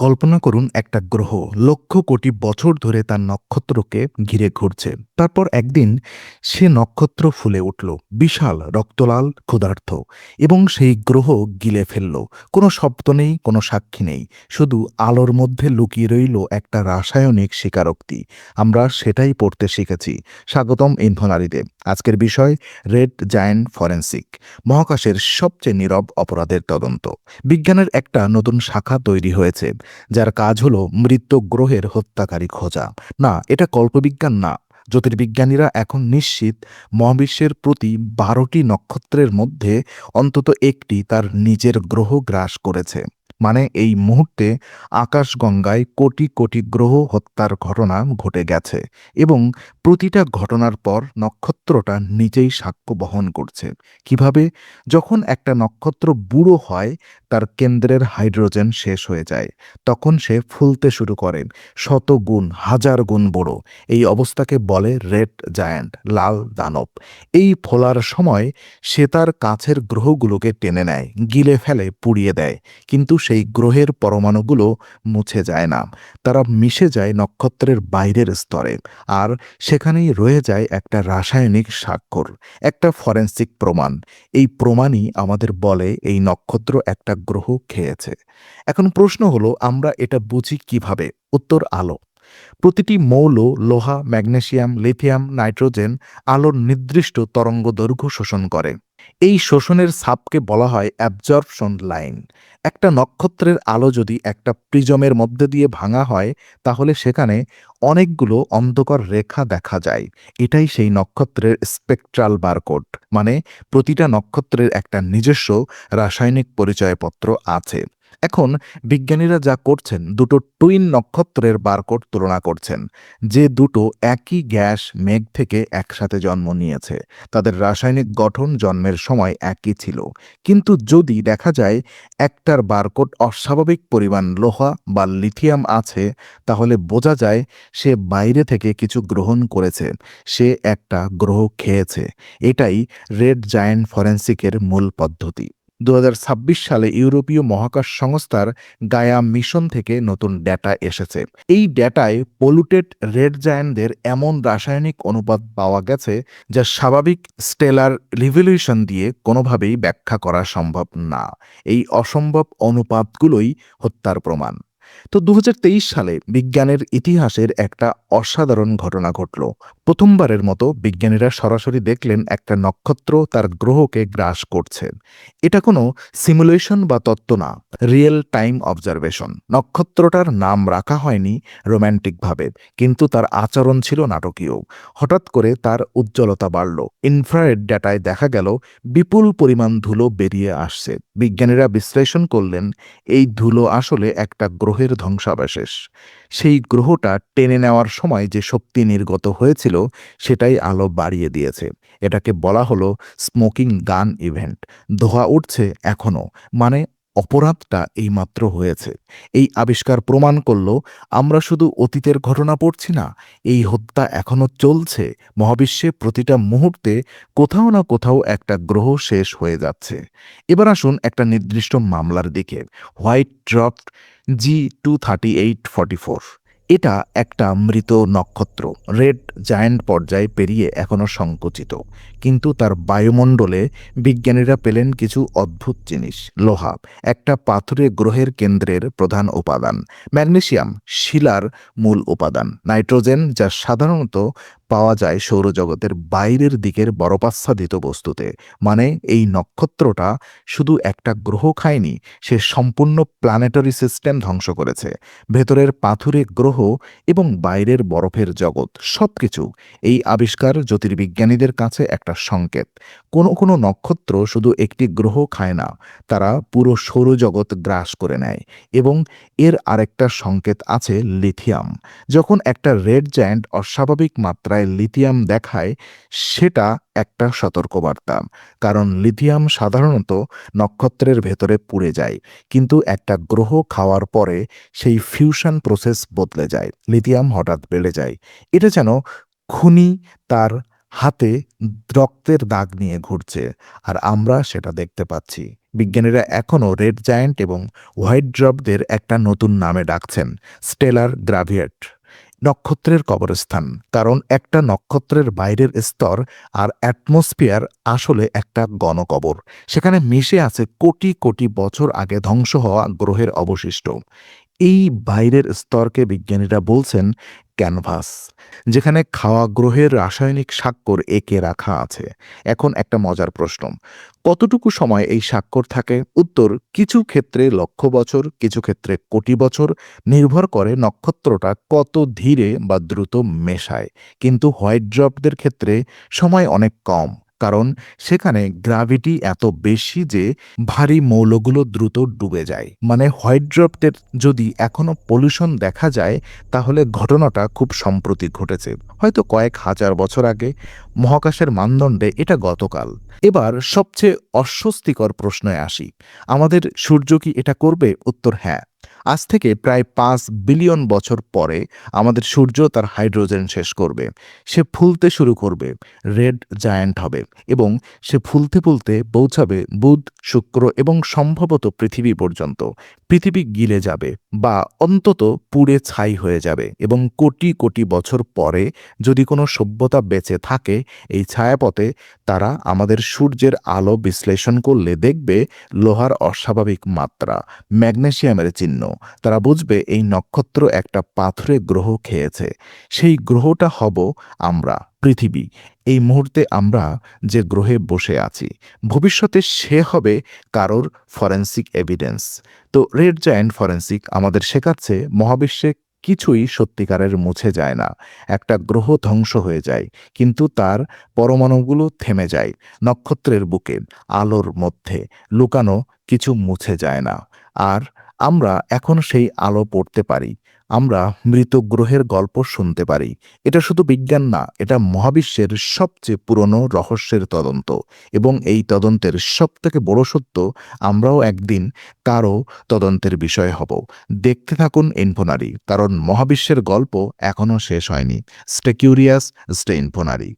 কল্পনা করুন একটা গ্রহ লক্ষ কোটি বছর ধরে তার নক্ষত্রকে ঘিরে ঘুরছে। তারপর একদিন সে নক্ষত্র ফুলে উঠল, বিশাল রক্তলাল ক্ষুধার্ত, এবং সেই গ্রহ গিলে ফেলল। কোনো শব্দ নেই, কোনো সাক্ষী নেই, শুধু আলোর মধ্যে লুকিয়ে রইল একটা রাসায়নিক স্বীকারোক্তি। আমরা সেটাই পড়তে শিখেছি। স্বাগতম ইনফোনারিতে। আজকের বিষয় রেড জায়ান্ট ফরেন্সিক, মহাকাশের সবচেয়ে নীরব অপরাধের তদন্ত। বিজ্ঞানের একটা নতুন শাখা তৈরি হয়েছে, যার কাজ হলো মৃত গ্রহের হত্যাকারী খোঁজা। না, এটা কল্পবিজ্ঞান না। জ্যোতির্বিজ্ঞানীরা এখন নিশ্চিত মহাবিশ্বের প্রতি 12টি নক্ষত্রের মধ্যে অন্তত একটি তার নিজের গ্রহ গ্রাস করেছে। মানে এই মুহূর্তে আকাশগঙ্গায় কোটি কোটি গ্রহ হত্যার ঘটনা ঘটে গেছে, এবং প্রতিটা ঘটনার পর নক্ষত্রটা নিজেই সাক্ষ্য বহন করছে। কিভাবে? যখন একটা নক্ষত্র বুড়ো হয়, তার কেন্দ্রের হাইড্রোজেন শেষ হয়ে যায়, তখন সে ফুলতে শুরু করে, শত গুণ, হাজার গুণ বড়। এই অবস্থাকে বলে রেড জায়ান্ট, লাল দানব। এই ফোলার সময় সে তার কাছের গ্রহগুলোকে টেনে নেয়, গিলে ফেলে, পুড়িয়ে দেয়। কিন্তু সেই গ্রহের পরমাণুগুলো মুছে যায় না, তারা মিশে যায় নক্ষত্রের বাইরের স্তরে। আর সেখানেই রয়ে যায় একটা রাসায়নিক স্বাক্ষর, একটা ফরেনসিক প্রমাণ। এই প্রমাণই আমাদের বলে এই নক্ষত্র একটা গ্রহ খেয়েছে। এখন প্রশ্ন হলো, আমরা এটা বুঝি কিভাবে? উত্তর আলো। প্রতিটি মৌল, লোহা, ম্যাগনেসিয়াম, লিথিয়াম, নাইট্রোজেন আলোর নির্দিষ্ট তরঙ্গদৈর্ঘ্য শোষণ করে। এই শোষণের ছাপকে বলা হয় অ্যাবজর্পশন লাইন। একটা নক্ষত্রের আলো যদি একটা প্রিজমের মধ্যে দিয়ে ভাঙা হয়, তাহলে সেখানে অনেকগুলো অন্ধকার রেখা দেখা যায়। এটাই সেই নক্ষত্রের স্পেকট্রাল বারকোড। মানে প্রতিটা নক্ষত্রের একটা নিজস্ব রাসায়নিক পরিচয়পত্র আছে। এখন বিজ্ঞানীরা যা করছেন, দুটো টুইন নক্ষত্রের বারকোড তুলনা করছেন। যে দুটো একই গ্যাস মেঘ থেকে একসাথে জন্ম নিয়েছে, তাদের রাসায়নিক গঠন জন্মের সময় একই ছিল। কিন্তু যদি দেখা যায় একটার বারকোড অস্বাভাবিক পরিমাণ লোহা বা লিথিয়াম আছে, তাহলে বোঝা যায় সে বাইরে থেকে কিছু গ্রহণ করেছে, সে একটা গ্রহ খেয়েছে। এটাই রেড জায়ান্ট ফরেন্সিকের মূল পদ্ধতি। 2026 সালে ইউরোপীয় মহাকাশ সংস্থার গায়া মিশন থেকে নতুন ডেটা এসেছে। এই ডেটায় পলুটেড রেড জায়ান্টদের এমন রাসায়নিক অনুপাত পাওয়া গেছে, যা স্বাভাবিক স্টেলার রিভলিউশন দিয়ে কোনোভাবেই ব্যাখ্যা করা সম্ভব না। এই অসম্ভব অনুপাতগুলোই হত্যার প্রমাণ। তো 2023 সালে বিজ্ঞানের ইতিহাসের একটা অসাধারণ ঘটনা ঘটল। প্রথমবারের মতো বিজ্ঞানীরা সরাসরি দেখলেন একটা নক্ষত্র তার গ্রহকে গ্রাস করছে। এটা কোনো সিমুলেশন বা তত্ত্ব না, রিয়েল টাইম অবজারভেশন। নক্ষত্রটার নাম রাখা হয়নি রোম্যান্টিকভাবে, কিন্তু তার আচরণ ছিল নাটকীয়। হঠাৎ করে তার উজ্জ্বলতা বাড়ল। ইনফ্রারেড ডেটায় দেখা গেল বিপুল পরিমাণ ধুলো বেরিয়ে আসছে। বিজ্ঞানীরা বিশ্লেষণ করলেন, এই ধুলো আসলে একটা গ্রহের ধ্বংসাবশেষ। সেই গ্রহটা টেনে নেওয়ার সময় যে শক্তি নির্গত হয়েছিল, সেটাই আলো বাড়িয়ে দিয়েছে। এটাকে বলা হলো স্মোকিং গান ইভেন্ট। ধোঁয়া উঠছে এখনো, মানে অপরাধটা এইমাত্র হয়েছে। এই আবিষ্কার প্রমাণ করল, আমরা শুধু অতীতের ঘটনা পড়ছি না, এই হত্যা এখনো চলছে। মহাবিশ্বে প্রতিটা মুহূর্তে কোথাও না কোথাও একটা গ্রহ শেষ হয়ে যাচ্ছে। এবার আসুন একটা নির্দিষ্ট মামলার দিকে। White draft G23844। এটা একটা মৃত নক্ষত্র, রেড জায়ান্ট পর্যায়ে পেরিয়ে এখনো সংকুচিত। কিন্তু তার বায়ুমণ্ডলে বিজ্ঞানীরা পেলেন কিছু অদ্ভুত জিনিস। লোহা, একটা পাথুরে গ্রহের কেন্দ্রের প্রধান উপাদান। ম্যাগনেসিয়াম, শিলার মূল উপাদান। নাইট্রোজেন, যা সাধারণত পাওয়া যায় সৌরজগতের বাইরের দিকের বরফাচ্ছাদিত বস্তুতে। মানে এই নক্ষত্রটা শুধু একটা গ্রহ খায়নি, সে সম্পূর্ণ প্ল্যানেটারি সিস্টেম ধ্বংস করেছে। ভেতরের পাথুরে গ্রহ এবং বাইরের বরফের জগৎ, সবকিছু। এই আবিষ্কার জ্যোতির্বিজ্ঞানীদের কাছে একটা সংকেত। কোনো কোনো নক্ষত্র শুধু একটি গ্রহ খায় না, তারা পুরো সৌরজগৎ গ্রাস করে নেয়। এবং এর আরেকটা সংকেত আছে, লিথিয়াম। যখন একটা রেড জায়ান্ট অস্বাভাবিক মাত্রায় লিথিয়াম দেখায়, সেটা একটা সতর্কবার্তা। কারণ লিথিয়াম সাধারণত নক্ষত্রের ভেতরে পুড়ে যায়, কিন্তু একটা গ্রহ খাওয়ার পরে সেই ফিউশন প্রসেস বদলে যায়, লিথিয়াম হঠাৎ বেড়ে যায়। এটা যেন খুনি তার হাতে রক্তের দাগ নিয়ে ঘুরছে, আর আমরা সেটা দেখতে পাচ্ছি। বিজ্ঞানীরা এখনও রেড জায়ান্ট এবং হোয়াইট ড্রপদের একটা নতুন নামে ডাকছেন, স্টেলার গ্রাভিয়েট, নক্ষত্রের কবরস্থান। কারণ একটা নক্ষত্রের বাইরের স্তর আর অ্যাটমসফিয়ার আসলে একটা গণকবর। সেখানে মিশে আছে কোটি কোটি বছর আগে ধ্বংস হওয়া গ্রহের অবশিষ্ট। এই বাইরের স্তরকে বিজ্ঞানীরা বলছেন ক্যানভাস, যেখানে খাওয়া গ্রহের রাসায়নিক স্বাক্ষর এঁকে রাখা আছে। এখন একটা মজার প্রশ্ন, কতটুকু সময় এই স্বাক্ষর থাকে? উত্তর, কিছু ক্ষেত্রে লক্ষ বছর, কিছু ক্ষেত্রে কোটি বছর, নির্ভর করে নক্ষত্রটা কত ধীরে বা দ্রুত মেশায়। কিন্তু হোয়াইট ড্রপদের ক্ষেত্রে সময় অনেক কম, কারণ সেখানে গ্র্যাভিটি এত বেশি যে ভারী মৌলগুলো দ্রুত ডুবে যায়। মানে হোয়াইট ড্রপটের যদি এখনো পলিউশন দেখা যায়, তাহলে ঘটনাটা খুব সম্প্রতি ঘটেছে, হয়তো কয়েক হাজার বছর আগে। মহাকাশের মানদণ্ডে এটা গতকাল। এবার সবচেয়ে অস্বস্তিকর প্রশ্নে আসি, আমাদের সূর্য কি এটা করবে? উত্তর, হ্যাঁ। আজ থেকে প্রায় 5 বিলিয়ন বছর পরে আমাদের সূর্য তার হাইড্রোজেন শেষ করবে। সে ফুলতে শুরু করবে, রেড জায়ান্ট হবে, এবং সে ফুলতে ফুলতে পৌঁছাবে বুধ, শুক্র এবং সম্ভবত পৃথিবী পর্যন্ত। পৃথিবী গিলে যাবে, বা অন্তত পুড়ে ছাই হয়ে যাবে, এবং কোটি কোটি বছর পরে যদি কোনো সভ্যতা বেঁচে থাকে এই ছায়াপথে, তারা আমাদের সূর্যের আলো বিশ্লেষণ করলে দেখবে লোহার অস্বাভাবিক মাত্রা, ম্যাগনেসিয়ামের চিহ্ন। তারা বুঝবে এই নক্ষত্র একটা পাথুরে গ্রহ খেয়েছে। সেই গ্রহটা হব আমরা, পৃথিবী। এই মুহূর্তে আমরা যে গ্রহে বসে আছি, ভবিষ্যতে সে হবে কারোর ফরেন্সিক এভিডেন্স। তো রেড জায়ান্ট ফরেন্সিক আমাদের শেখাচ্ছে মহাবিশ্বে কিছুই সত্যিকারের মুছে যায় না। একটা গ্রহ ধ্বংস হয়ে যায়, কিন্তু তার পরমাণুগুলো থেমে যায়। নক্ষত্রের বুকে, আলোর মধ্যে লুকানো কিছু মুছে যায় না। আর আমরা এখন সেই আলো পড়তে পারি। আমরা মৃত গ্রহের গল্প শুনতে পারি। এটা শুধু বিজ্ঞান না, এটা মহাবিশ্বের সবচেয়ে পুরনো রহস্যের তদন্ত। এবং এই তদন্তের সবথেকে বড় সত্য, আমরাও একদিন কারো তদন্তের বিষয় হব। দেখতে থাকুন ইনফোনারি, কারণ মহাবিশ্বের গল্প এখনও শেষ হয়নি। Stay curious, stay ইনফোনারি।